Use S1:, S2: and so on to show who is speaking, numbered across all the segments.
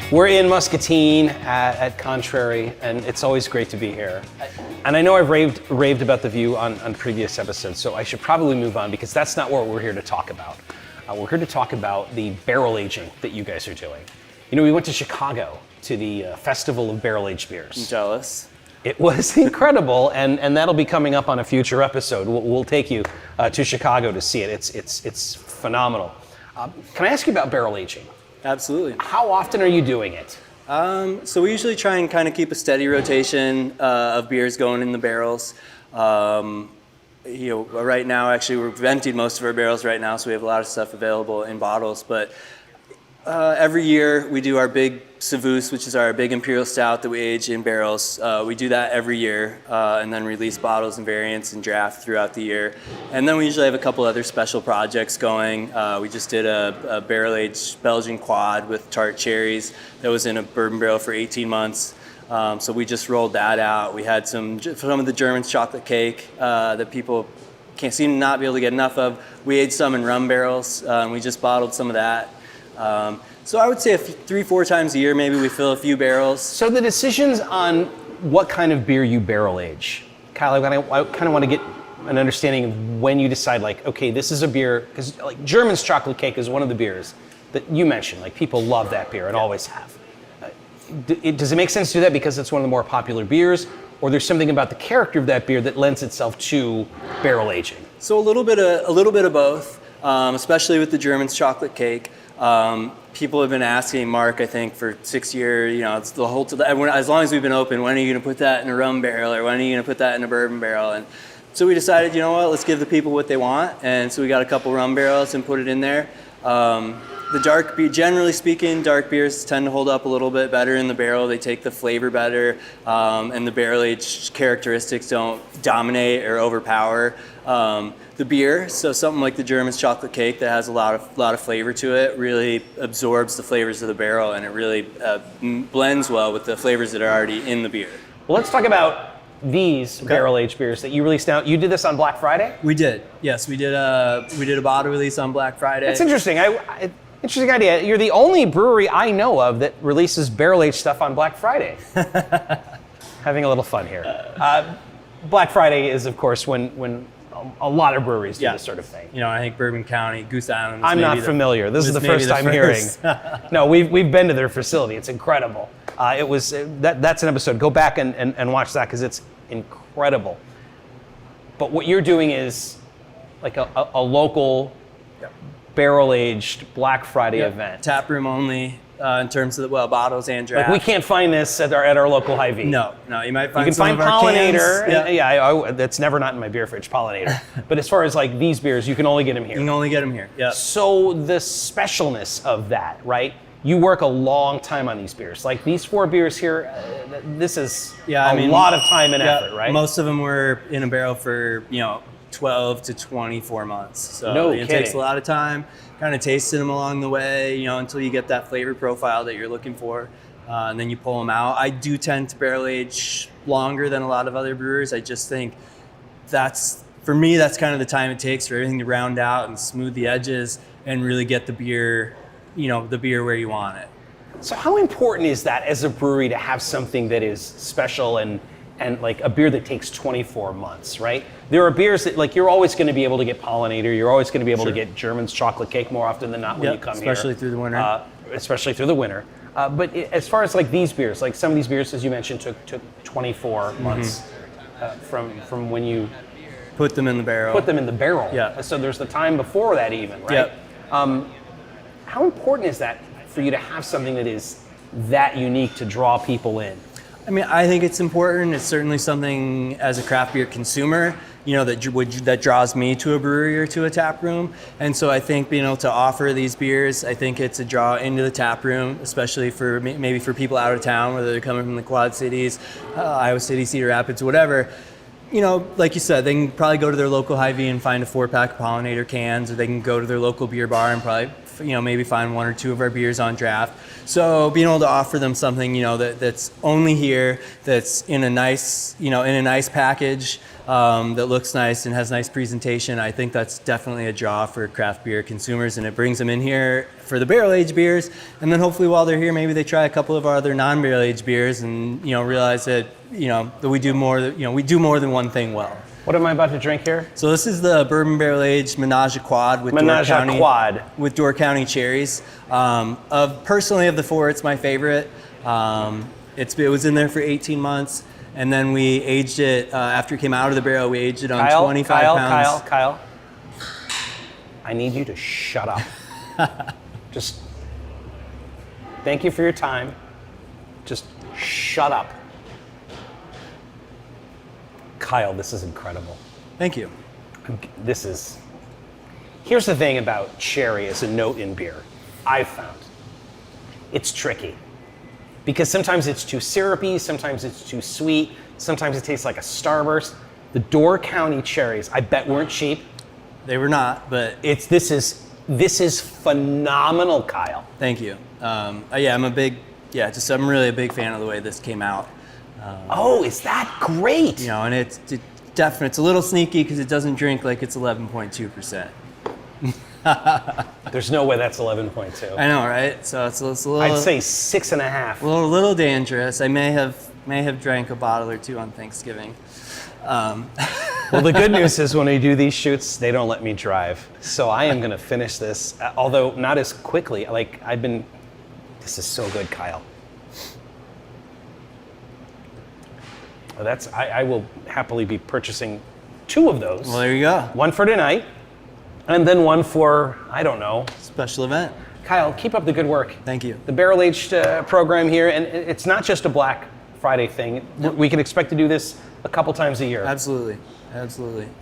S1: We're in Muscatine at Contrary, and it's always great to be here. And I know I've raved about the view on previous episodes, so I should probably move on because that's not what we're here to talk about. We're here to talk about the barrel aging that you guys are doing. You know, we went to Chicago to the Festival of Barrel-Aged Beers.
S2: I'm jealous.
S1: It was incredible, and that'll be coming up on a future episode. We'll take you to Chicago to see it. It's phenomenal. Can I ask you about barrel aging?
S2: Absolutely.
S1: How often are you doing it?
S2: So we usually try and kind of keep a steady rotation of beers going in the barrels. Right now, actually, we've emptied most of our barrels right now, so we have a lot of stuff available in bottles. But every year we do our big Savus, which is our big imperial stout that we age in barrels. We do that every year and then release bottles and variants and draft throughout the year. And then we usually have a couple other special projects going. We just did a barrel-aged Belgian quad with tart cherries that was in a bourbon barrel for 18 months. So we just rolled that out. We had some of the German's chocolate cake that people can't seem to not be able to get enough of. We aged some in rum barrels, and we just bottled some of that. So I would say 3-4 times a year, maybe we fill a few barrels.
S1: So the decisions on what kind of beer you barrel age, Kyle, I kind of want to get an understanding of when you decide, like, okay, this is a beer, because like German's chocolate cake is one of the beers that you mentioned, like people love that beer and always have. Does it make sense to do that because it's one of the more popular beers, or there's something about the character of that beer that lends itself to barrel aging?
S2: So a little bit of both, especially with the German's chocolate cake. People have been asking Mark, I think, for 6 years, it's the whole, as long as we've been open, when are you going to put that in a rum barrel, or when are you going to put that in a bourbon barrel? And so we decided, you know what, let's give the people what they want. And so we got a couple rum barrels and put it in there. The dark beer, generally speaking, dark beers tend to hold up a little bit better in the barrel. They take the flavor better, and the barrel aged characteristics don't dominate or overpower the beer. So something like the German's chocolate cake that has a lot of flavor to it really absorbs the flavors of the barrel, and it really blends well with the flavors that are already in the beer.
S1: Well, let's talk about these barrel-aged beers that you released now. You did this on Black Friday?
S2: We did. Yes, we did a bottle release on Black Friday.
S1: That's interesting. Interesting idea. You're the only brewery I know of that releases barrel-aged stuff on Black Friday. Having a little fun here. Black Friday is, of course, when a lot of breweries do this sort of thing.
S2: I think Bourbon County, Goose Island.
S1: I'm not familiar. This is the first time hearing. No, we've been to their facility. It's incredible. That's an episode. Go back and watch that because it's incredible. But what you're doing is like a local barrel-aged Black Friday event.
S2: Tap room only in terms of bottles and draft.
S1: Like we can't find this at our local Hy-Vee.
S2: No, you might find.
S1: You can
S2: some
S1: find
S2: of our
S1: Pollinator.
S2: Cans.
S1: That's never not in my beer fridge, Pollinator. But as far as like these beers, you can only get them here.
S2: You can only get them here. Yeah.
S1: So the specialness of that, right? You work a long time on these beers. Like these 4 beers here, this is a lot of time and effort, right?
S2: Most of them were in a barrel for 12 to 24 months. So it takes a lot of time, kind of tasting them along the way, until you get that flavor profile that you're looking for. And then you pull them out. I do tend to barrel age longer than a lot of other brewers. I just think for me, that's kind of the time it takes for everything to round out and smooth the edges and really get the beer, the beer where you want it.
S1: So how important is that as a brewery to have something that is special and like a beer that takes 24 months, right? There are beers that like you're always going to be able to get Pollinator, you're always going to be able to get German's chocolate cake more often than not when you come
S2: especially
S1: here.
S2: Through the winter.
S1: Especially through the winter. But as far as like these beers, like some of these beers, as you mentioned, took 24 months from when you
S2: put them in the barrel.
S1: Yeah. So there's the time before that even, right?
S2: Yep.
S1: How important is that for you to have something that is that unique to draw people in?
S2: I mean, I think it's important. It's certainly something as a craft beer consumer, that draws me to a brewery or to a tap room. And so I think being able to offer these beers, I think it's a draw into the tap room, especially for maybe for people out of town, whether they're coming from the Quad Cities, Iowa City, Cedar Rapids, whatever. Like you said, they can probably go to their local Hy-Vee and find a 4-pack of Pollinator cans, or they can go to their local beer bar and probably, maybe find 1 or 2 of our beers on draft. So being able to offer them something, that's only here, that's in a nice, package, that looks nice and has nice presentation, I think that's definitely a draw for craft beer consumers, and it brings them in here for the barrel-aged beers. And then hopefully while they're here, maybe they try a couple of our other non-barrel-aged beers and realize that that we do more. We do more than one thing well.
S1: What am I about to drink here?
S2: So this is the bourbon barrel-aged Menage a Quad with Door County cherries. Personally, of the four, it's my favorite. It was in there for 18 months, and then we aged it after it came out of the barrel. We aged it on 25 pounds.
S1: Kyle, I need you to shut up. Just thank you for your time. Just shut up. Kyle, this is incredible.
S2: Thank you.
S1: Here's the thing about cherry as a note in beer. I've found it's tricky because sometimes it's too syrupy, sometimes it's too sweet, sometimes it tastes like a Starburst. The Door County cherries, I bet weren't cheap.
S2: They were not, but
S1: this is phenomenal, Kyle.
S2: Thank you. I'm really a big fan of the way this came out.
S1: Is that great?
S2: And it's definitely, it's a little sneaky because it doesn't drink like it's 11.2%.
S1: There's no way that's 11.2.
S2: I know, right? So it's a little.
S1: I'd say 6.5.
S2: A little dangerous. I may have drank a bottle or two on Thanksgiving.
S1: Well, the good news is when we do these shoots, they don't let me drive. So I am going to finish this, although not as quickly. This is so good, Kyle. I will happily be purchasing 2 of those.
S2: Well, there you go.
S1: One for tonight, and then one for, I don't know.
S2: Special event.
S1: Kyle, keep up the good work.
S2: Thank you.
S1: The barrel-aged program here, and it's not just a Black Friday thing. Yep. We can expect to do this a couple times a year.
S2: Absolutely.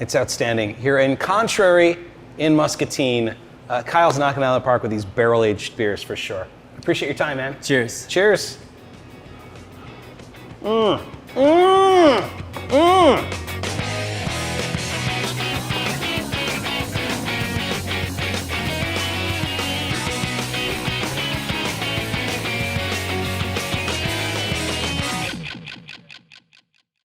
S1: It's outstanding. Here in Contrary in Muscatine, Kyle's knocking it out of the park with these barrel-aged beers for sure. Appreciate your time, man.
S2: Cheers.
S1: Cheers.